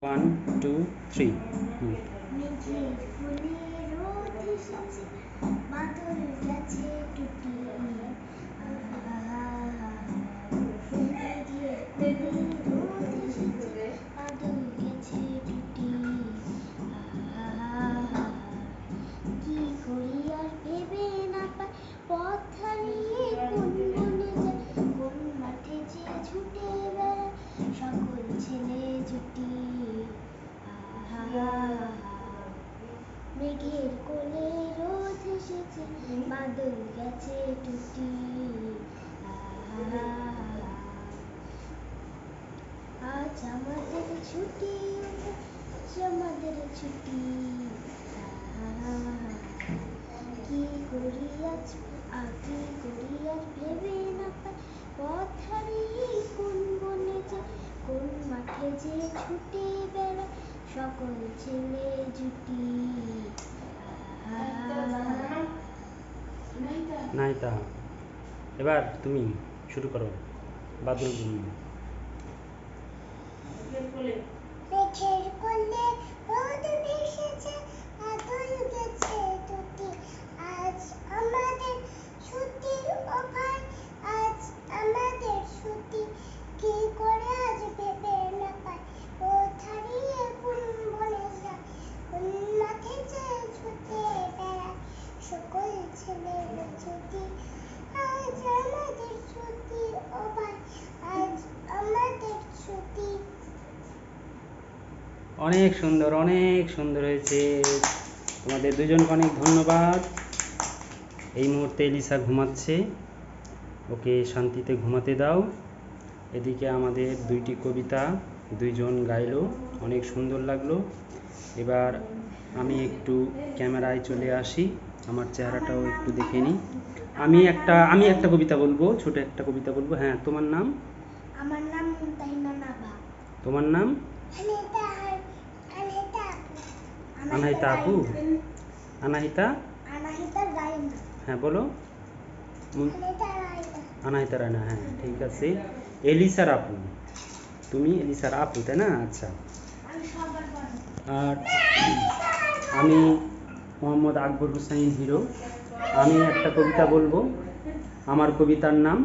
1 2 3 মেঘের কোলে রোদ এসেছে, বাদল গেছে টুটি। মেঘের কোলে রোদ এসেছে, বাদল গেছে টুটি। কি করি আর ভেবে না পাই, পথ হারিয়ে কোন বনে যায়, কোন মাঠে যে ছুটে বেড়ায় সকল ছেলে জুটি। মেঘের কোলে রোদ এসেছে, বাদল গেছে টুটি। আজ আমাদের ছুটি, আজ আমাদের ছুটি। কি করি আজ কি করি আর ভেবে না পাই, পথ হারিয়ে কোন বনে যায়, কোন মাঠে যে ছুটে বেড়ায় সকল ছেলে জুটি। নাইতা এবার তুমি শুরু করো বাদল গুনি। মেঘের কোলে রোদ ভেসেছে, বাদল গেছে টুটি। আজ আমাদের ছুটি ও ভাই, আজ আমাদের ছুটি। কি করে আজ ভেবে না পাই, পথ হারিয়ে কোন বনে যায়, কোন মাঠে যে ছুটে বেড়ায় সকল ছেলের ছুটি। আজ আমাদের ছুটি ও ভাই, আজ আমাদের ছুটি। অনেক সুন্দর হয়েছে। তোমাদের দুজনকে অনেক ধন্যবাদ। এই মুহূর্তে এলিসা ঘুমাচ্ছে, ওকে শান্তিতে ঘুমাতে দাও। এদিকে আমাদের দুইটি কবিতা দুইজন গাইলো, অনেক সুন্দর লাগলো। এবার আমি একটু ক্যামেরায় চলে আসি, আমার চেহারাটাও একটু দেখে নিই। আমি একটা কবিতা বলবো, ছোট একটা কবিতা বলবো। হ্যাঁ, তোমার নাম? আমার নাম মুনতাহিনা নাভা। তোমার নাম? আনাহিতা আপু। আনাহিতা রাইনা। হ্যাঁ বলো। রাইনা। আনাহিতা রায়না, হ্যাঁ ঠিক আছে। এলিসার আপু, তুমি এলিসার আপু তাই না? আচ্ছা। আর আমি মোহাম্মদ আকবর হুসাইন হিরো। আমি একটা কবিতা বলবো। আমার কবিতার নাম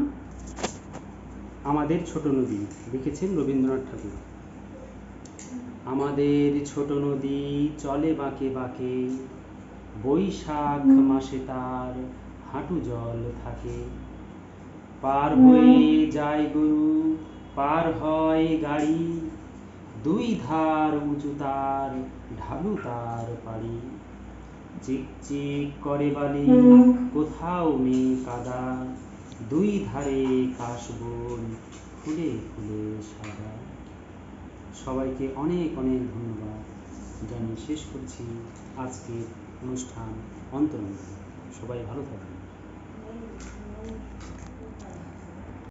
আমাদের ছোট নদী, লিখেছেন রবীন্দ্রনাথ ঠাকুর। আমাদের ছোট নদী চলে বাঁকে বাঁকে, বৈশাখ মাসে তার হাঁটু জল থাকে। পার হয়ে যায় গরু, পার হয় গাড়ি, দুই ধার উঁচু তার, ঢালু তার পাড়ি। চিকচিক করে বালি, কোথাও নেই কাদা, দুই ধারে কাশবন, ফুলে ফুলে সাদা। সবাইকে অনেক ধন্যবাদ জানিয়ে শেষ করছি আজকের অনুষ্ঠান অন্তরঙ্গ। সবাই ভালো থাকবেন।